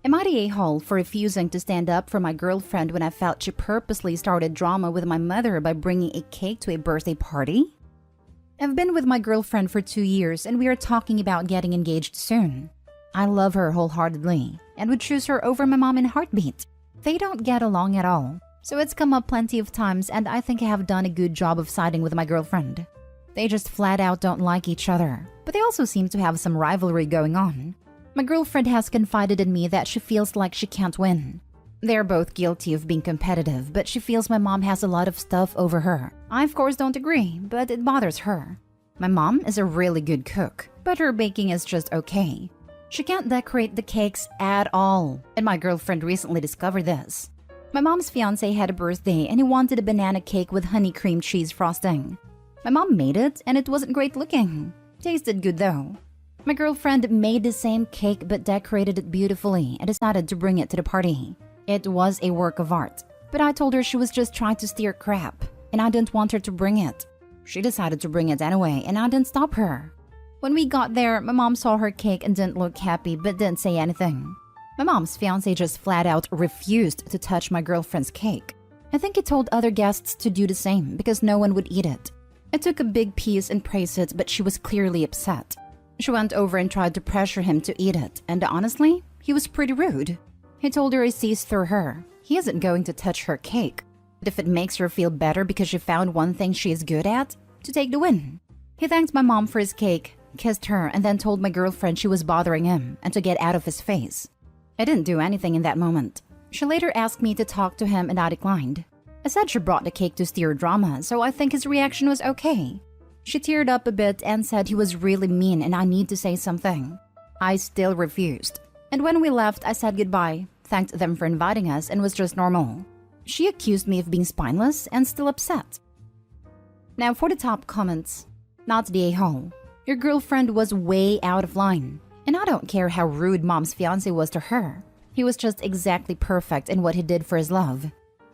Am I the a-hole for refusing to stand up for my girlfriend when I felt she purposely started drama with my mother by bringing a cake to a birthday party? I've been with my girlfriend for 2 years and we are talking about getting engaged soon. I love her wholeheartedly and would choose her over my mom in a heartbeat. They don't get along at all, so it's come up plenty of times and I think I have done a good job of siding with my girlfriend. They just flat out don't like each other, but they also seem to have some rivalry going on. My girlfriend has confided in me that she feels like she can't win. They're both guilty of being competitive, but she feels my mom has a lot of stuff over her. I of course don't agree, but it bothers her. My mom is a really good cook, but her baking is just okay. She can't decorate the cakes at all, and my girlfriend recently discovered this. My mom's fiancé had a birthday and he wanted a banana cake with honey cream cheese frosting. My mom made it and it wasn't great looking. Tasted good though. My girlfriend made the same cake but decorated it beautifully and decided to bring it to the party. It was a work of art, but I told her she was just trying to steer crap and I didn't want her to bring it. She decided to bring it anyway and I didn't stop her. When we got there, my mom saw her cake and didn't look happy but didn't say anything. My mom's fiancé just flat out refused to touch my girlfriend's cake. I think he told other guests to do the same because no one would eat it. I took a big piece and praised it, but she was clearly upset. She went over and tried to pressure him to eat it, and honestly, he was pretty rude. He told her he sees through her. He isn't going to touch her cake. But if it makes her feel better because she found one thing she is good at, to take the win. He thanked my mom for his cake, kissed her, and then told my girlfriend she was bothering him and to get out of his face. I didn't do anything in that moment. She later asked me to talk to him and I declined. I said she brought the cake to steer drama, so I think his reaction was okay. She teared up a bit and said he was really mean and I need to say something. I still refused. And when we left, I said goodbye, thanked them for inviting us, and was just normal. She accused me of being spineless and still upset. Now for the top comments. Not the a-hole. Your girlfriend was way out of line. And I don't care how rude mom's fiancé was to her. He was just exactly perfect in what he did for his love.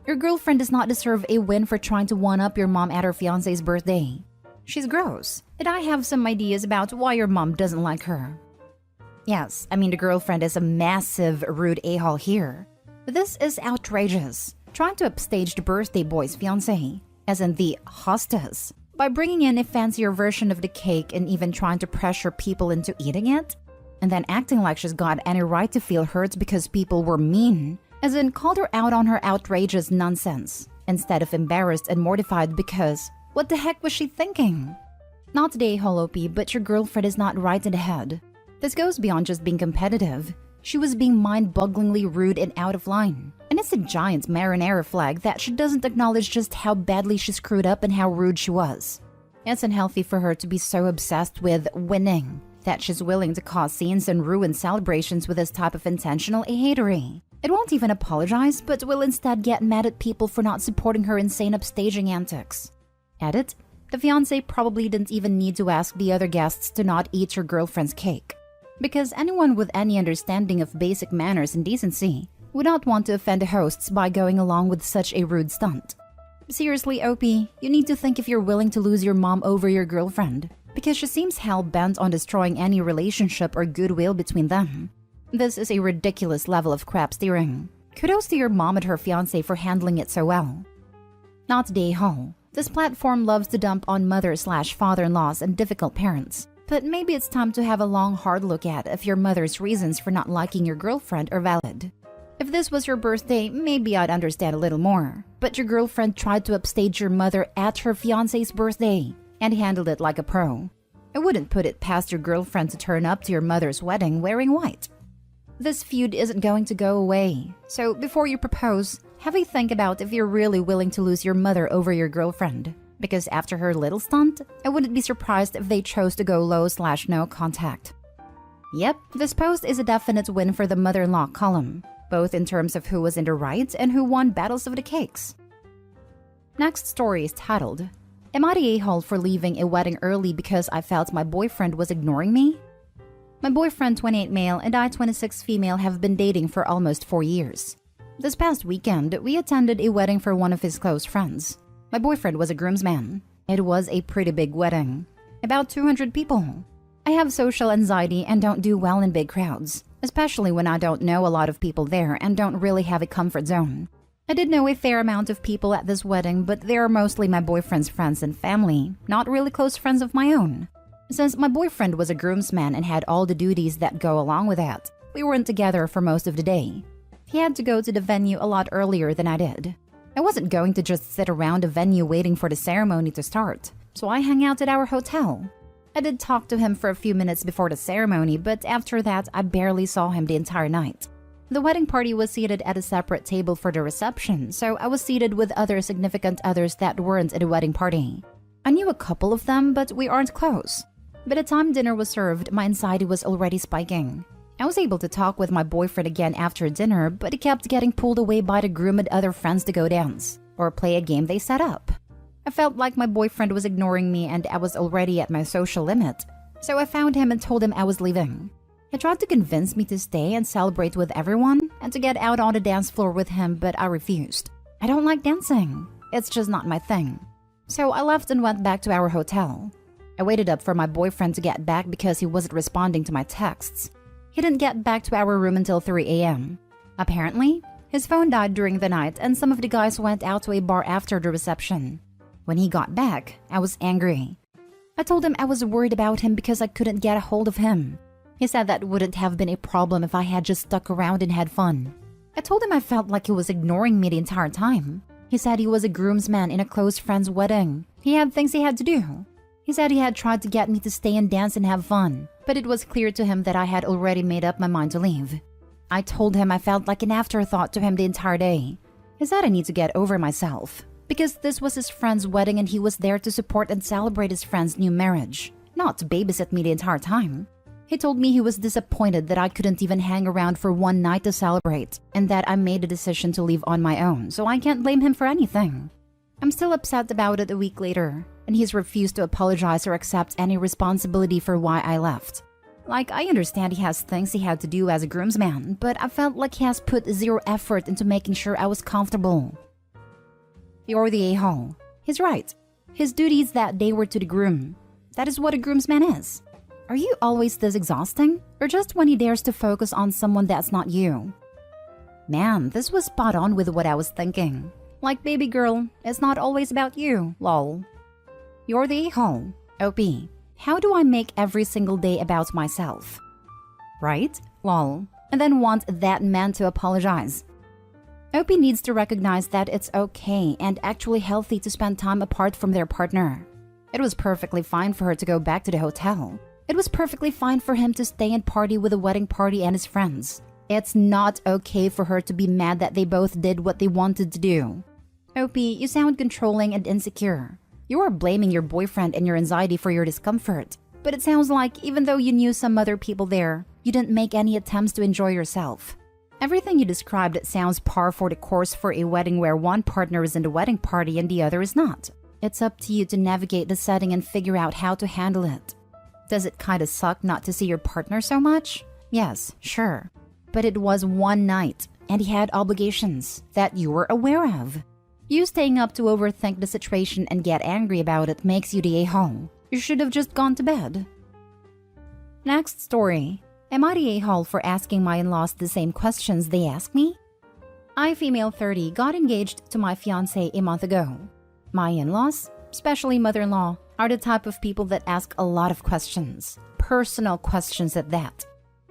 Your girlfriend does not deserve a win for trying to one-up your mom at her fiancé's birthday. She's gross, and I have some ideas about why your mom doesn't like her. Yes, I mean the girlfriend is a massive rude a-hole here. But this is outrageous. Trying to upstage the birthday boy's fiancé, as in the hostess, by bringing in a fancier version of the cake and even trying to pressure people into eating it, and then acting like she's got any right to feel hurt because people were mean, as in called her out on her outrageous nonsense, instead of embarrassed and mortified because what the heck was she thinking? Not today, Holopi, but your girlfriend is not right in the head. This goes beyond just being competitive. She was being mind-bogglingly rude and out of line. And it's a giant marinara flag that she doesn't acknowledge just how badly she screwed up and how rude she was. It's unhealthy for her to be so obsessed with winning that she's willing to cause scenes and ruin celebrations with this type of intentional hatery. It won't even apologize, but will instead get mad at people for not supporting her insane upstaging antics. Edit: the fiancé probably didn't even need to ask the other guests to not eat your girlfriend's cake. Because anyone with any understanding of basic manners and decency would not want to offend the hosts by going along with such a rude stunt. Seriously, OP, you need to think if you're willing to lose your mom over your girlfriend, because she seems hell-bent on destroying any relationship or goodwill between them. This is a ridiculous level of crap steering. Kudos to your mom and her fiancé for handling it so well. Not the a-hole. This platform loves to dump on mother/father-in-laws and difficult parents. But maybe it's time to have a long, hard look at if your mother's reasons for not liking your girlfriend are valid. If this was your birthday, maybe I'd understand a little more. But your girlfriend tried to upstage your mother at her fiancé's birthday and handled it like a pro. I wouldn't put it past your girlfriend to turn up to your mother's wedding wearing white. This feud isn't going to go away, so before you propose, have a think about if you're really willing to lose your mother over your girlfriend. Because after her little stunt, I wouldn't be surprised if they chose to go low/no contact. Yep, this post is a definite win for the mother-in-law column, both in terms of who was in the right and who won battles of the cakes. Next story is titled, Am I the a-hole for leaving a wedding early because I felt my boyfriend was ignoring me? My boyfriend, 28 male, and I, 26 female, have been dating for almost 4 years. This past weekend, we attended a wedding for one of his close friends. My boyfriend was a groomsman. It was a pretty big wedding. About 200 people. I have social anxiety and don't do well in big crowds. especially when I don't know a lot of people there and don't really have a comfort zone. I did know a fair amount of people at this wedding, but they are mostly my boyfriend's friends and family, not really close friends of my own. Since my boyfriend was a groomsman and had all the duties that go along with that, we weren't together for most of the day. He had to go to the venue a lot earlier than I did. I wasn't going to just sit around the venue waiting for the ceremony to start, so I hung out at our hotel. I did talk to him for a few minutes before the ceremony, but after that, I barely saw him the entire night. The wedding party was seated at a separate table for the reception, so I was seated with other significant others that weren't at the wedding party. I knew a couple of them, but we aren't close. By the time dinner was served, my anxiety was already spiking. I was able to talk with my boyfriend again after dinner, but he kept getting pulled away by the groom and other friends to go dance or play a game they set up. I felt like my boyfriend was ignoring me and I was already at my social limit, so I found him and told him I was leaving. He tried to convince me to stay and celebrate with everyone and to get out on the dance floor with him, but I refused. I don't like dancing. It's just not my thing. So I left and went back to our hotel. I waited up for my boyfriend to get back because he wasn't responding to my texts. He didn't get back to our room until 3 a.m. Apparently, his phone died during the night and some of the guys went out to a bar after the reception. When he got back, I was angry. I told him I was worried about him because I couldn't get a hold of him. He said that wouldn't have been a problem if I had just stuck around and had fun. I told him I felt like he was ignoring me the entire time. He said he was a groomsman in a close friend's wedding. He had things he had to do. He said he had tried to get me to stay and dance and have fun, but it was clear to him that I had already made up my mind to leave. I told him I felt like an afterthought to him the entire day. He said I need to get over myself, because this was his friend's wedding and he was there to support and celebrate his friend's new marriage, not to babysit me the entire time. He told me he was disappointed that I couldn't even hang around for one night to celebrate, and that I made a decision to leave on my own, so I can't blame him for anything. I'm still upset about it a week later, and he's refused to apologize or accept any responsibility for why I left. Like, I understand he has things he had to do as a groomsman, but I felt like he has put zero effort into making sure I was comfortable. You're the a-hole. He's right. His duties that day were to the groom. That is what a groomsman is. Are you always this exhausting? Or just when he dares to focus on someone that's not you? Man, this was spot on with what I was thinking. Like, baby girl, it's not always about you, lol. You're the a-hole. OP. How do I make every single day about myself? Right? Lol. And then want that man to apologize. OP needs to recognize that it's okay and actually healthy to spend time apart from their partner. It was perfectly fine for her to go back to the hotel. It was perfectly fine for him to stay and party with a wedding party and his friends. It's not okay for her to be mad that they both did what they wanted to do. OP, you sound controlling and insecure. You are blaming your boyfriend and your anxiety for your discomfort. But it sounds like even though you knew some other people there, you didn't make any attempts to enjoy yourself. Everything you described sounds par for the course for a wedding where one partner is in the wedding party and the other is not. It's up to you to navigate the setting and figure out how to handle it. Does it kinda suck not to see your partner so much? Yes, sure. But it was one night, and he had obligations that you were aware of. You staying up to overthink the situation and get angry about it makes you the a-hole. You should have just gone to bed. Next story. Am I the a-hole for asking my in-laws the same questions they ask me? I, female 30, got engaged to my fiancé a month ago. My in-laws, especially mother-in-law, are the type of people that ask a lot of questions. Personal questions at that.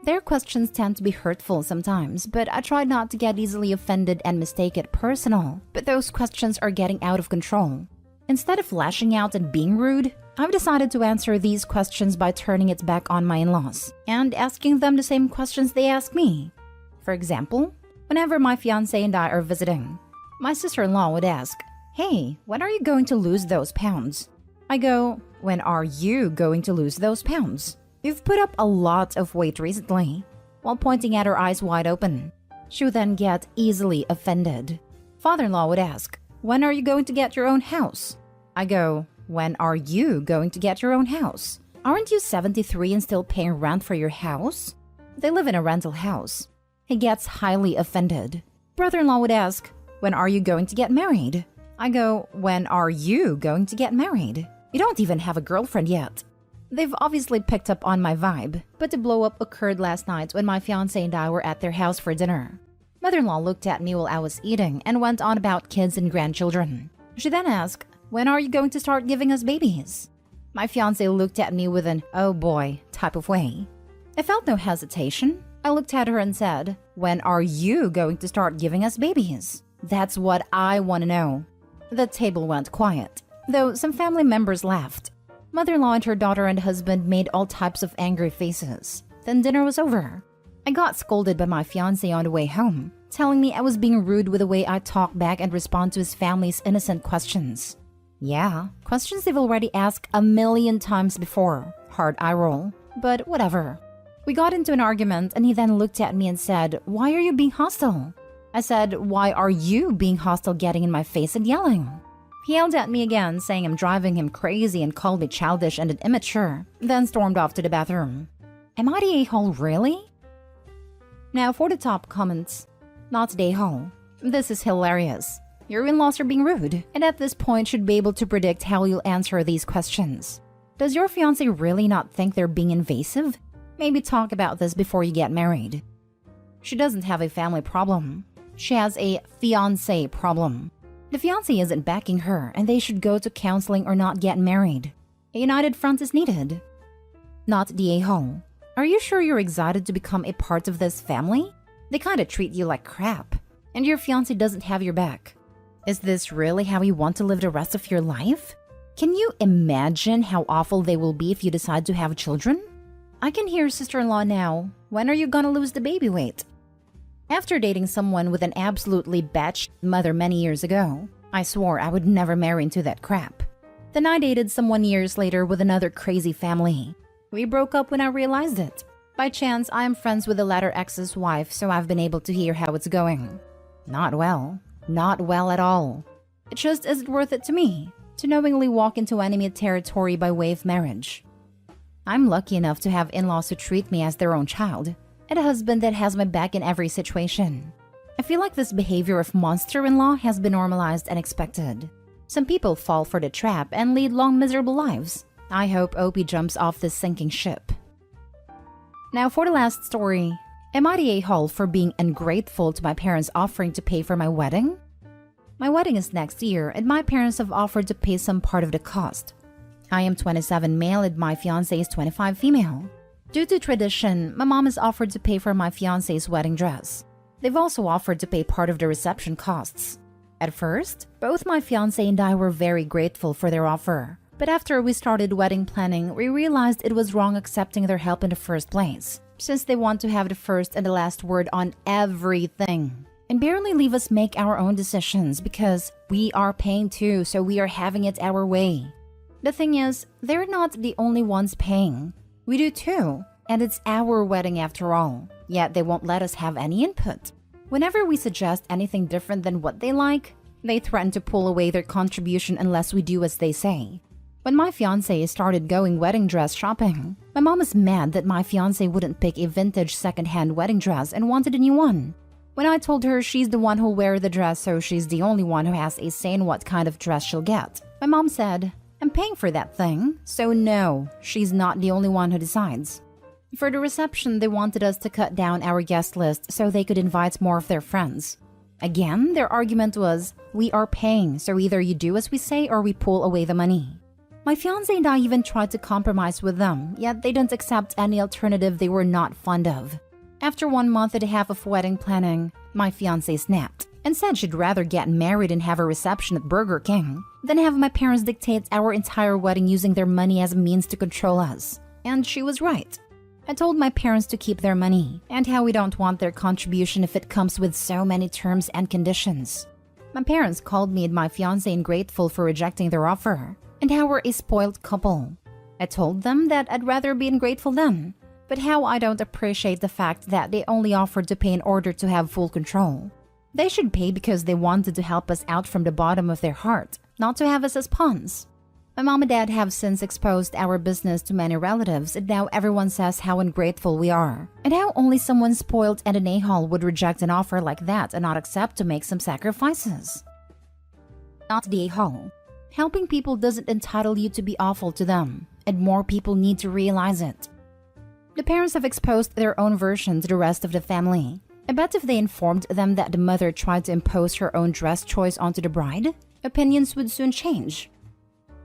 Their questions tend to be hurtful sometimes, but I try not to get easily offended and mistake it personal. But those questions are getting out of control. Instead of lashing out and being rude, I've decided to answer these questions by turning it back on my in-laws and asking them the same questions they ask me. For example, whenever my fiancé and I are visiting, my sister-in-law would ask, "Hey, when are you going to lose those pounds?" I go, "When are you going to lose those pounds? You've put up a lot of weight recently," while pointing at her eyes wide open. She would then get easily offended. Father-in-law would ask, "When are you going to get your own house?" I go, "When are you going to get your own house? Aren't you 73 and still paying rent for your house?" They live in a rental house. He gets highly offended. Brother-in-law would ask, "When are you going to get married?" I go, "When are you going to get married? You don't even have a girlfriend yet." They've obviously picked up on my vibe, but the blow-up occurred last night when my fiancé and I were at their house for dinner. Mother-in-law looked at me while I was eating and went on about kids and grandchildren. She then asked, "When are you going to start giving us babies?" My fiancé looked at me with an "oh boy" type of way. I felt no hesitation. I looked at her and said, "When are you going to start giving us babies? That's what I want to know." The table went quiet, though some family members laughed. Mother-in-law and her daughter and husband made all types of angry faces. Then dinner was over. I got scolded by my fiancé on the way home, telling me I was being rude with the way I talk back and respond to his family's innocent questions. Yeah, questions they've already asked a million times before. Hard eye roll, but whatever. We got into an argument and he then looked at me and said, "Why are you being hostile?" I said, "Why are you being hostile, getting in my face and yelling?" He yelled at me again, saying I'm driving him crazy and called me childish and immature, then stormed off to the bathroom. Am I the a-hole really? Now for the top comments. Not the a-hole. This is hilarious. Your in-laws are being rude, and at this point should be able to predict how you'll answer these questions. Does your fiancé really not think they're being invasive? Maybe talk about this before you get married. She doesn't have a family problem. She has a fiancé problem. The fiancé isn't backing her, and they should go to counseling or not get married. A united front is needed. Not the a-hole. Are you sure you're excited to become a part of this family? They kinda treat you like crap, and your fiancé doesn't have your back. Is this really how you want to live the rest of your life? Can you imagine how awful they will be if you decide to have children? I can hear sister-in-law now. When are you gonna lose the baby weight? After dating someone with an absolutely batshit mother many years ago, I swore I would never marry into that crap. Then I dated someone years later with another crazy family. We broke up when I realized it. By chance, I am friends with the latter ex's wife, so I've been able to hear how it's going. Not well. Not well at all. It just isn't worth it to me to knowingly walk into enemy territory by way of marriage. I'm lucky enough to have in-laws who treat me as their own child, and a husband that has my back in every situation. I feel like this behavior of monster-in-law has been normalized and expected. Some people fall for the trap and lead long miserable lives. I hope Opie jumps off this sinking ship. Now for the last story. Am I the a-hole for being ungrateful to my parents offering to pay for my wedding? My wedding is next year, and my parents have offered to pay some part of the cost. I am 27 male and my fiancé is 25 female. Due to tradition, my mom has offered to pay for my fiancé's wedding dress. They've also offered to pay part of the reception costs. At first, both my fiancé and I were very grateful for their offer. But after we started wedding planning, we realized it was wrong accepting their help in the first place, since they want to have the first and the last word on everything, and barely leave us make our own decisions because we are paying too, so we are having it our way. The thing is, they're not the only ones paying. We do too, and it's our wedding after all, yet they won't let us have any input. Whenever we suggest anything different than what they like, they threaten to pull away their contribution unless we do as they say. When my fiancé started going wedding dress shopping, my mom is mad that my fiancé wouldn't pick a vintage second-hand wedding dress and wanted a new one. When I told her she's the one who'll wear the dress, so she's the only one who has a say in what kind of dress she'll get, my mom said, "I'm paying for that thing, so no, she's not the only one who decides." For the reception, they wanted us to cut down our guest list so they could invite more of their friends. Again, their argument was, "We are paying, so either you do as we say or we pull away the money." My fiancé and I even tried to compromise with them, yet they didn't accept any alternative they were not fond of. After 1 month and a half of wedding planning, my fiancé snapped and said she'd rather get married and have a reception at Burger King than have my parents dictate our entire wedding using their money as a means to control us. And she was right. I told my parents to keep their money and how we don't want their contribution if it comes with so many terms and conditions. My parents called me and my fiancé ungrateful for rejecting their offer, and how we're a spoiled couple. I told them that I'd rather be ungrateful then, but how I don't appreciate the fact that they only offered to pay in order to have full control. They should pay because they wanted to help us out from the bottom of their heart, not to have us as pawns. My mom and dad have since exposed our business to many relatives, and now everyone says how ungrateful we are, and how only someone spoiled and an a-hole would reject an offer like that and not accept to make some sacrifices. Not the a-hole. Helping people doesn't entitle you to be awful to them. and more people need to realize it. The parents have exposed their own version to the rest of the family. I bet if they informed them that the mother tried to impose her own dress choice onto the bride, opinions would soon change.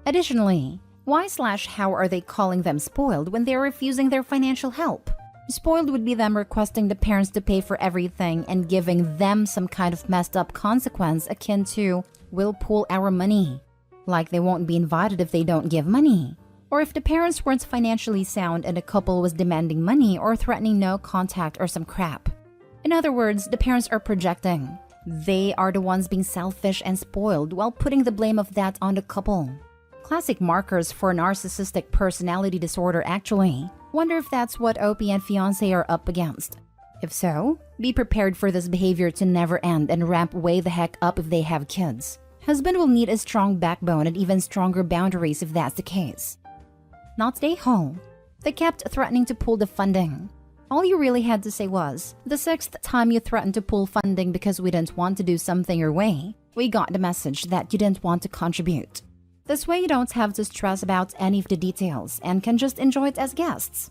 Additionally, why/how are they calling them spoiled when they are refusing their financial help? Spoiled would be them requesting the parents to pay for everything and giving them some kind of messed up consequence akin to, "We'll pool our money." Like they won't be invited if they don't give money. Or if the parents weren't financially sound and the couple was demanding money or threatening no contact or some crap. In other words, the parents are projecting. They are the ones being selfish and spoiled while putting the blame of that on the couple. Classic markers for narcissistic personality disorder actually. Wonder if that's what OP and Fiancé are up against. If so, be prepared for this behavior to never end and ramp way the heck up if they have kids. Husband will need a strong backbone and even stronger boundaries if that's the case. Not stay home. They kept threatening to pull the funding. All you really had to say was, the 6th time you threatened to pull funding because we didn't want to do something your way, we got the message that you didn't want to contribute. This way you don't have to stress about any of the details and can just enjoy it as guests.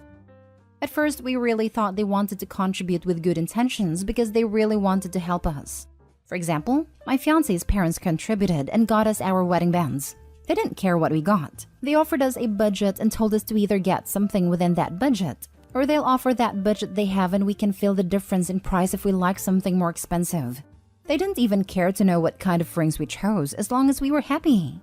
At first, we really thought they wanted to contribute with good intentions because they really wanted to help us. For example, my fiancé's parents contributed and got us our wedding bands. They didn't care what we got. They offered us a budget and told us to either get something within that budget, or they'll offer that budget they have and we can feel the difference in price if we like something more expensive. They didn't even care to know what kind of rings we chose as long as we were happy.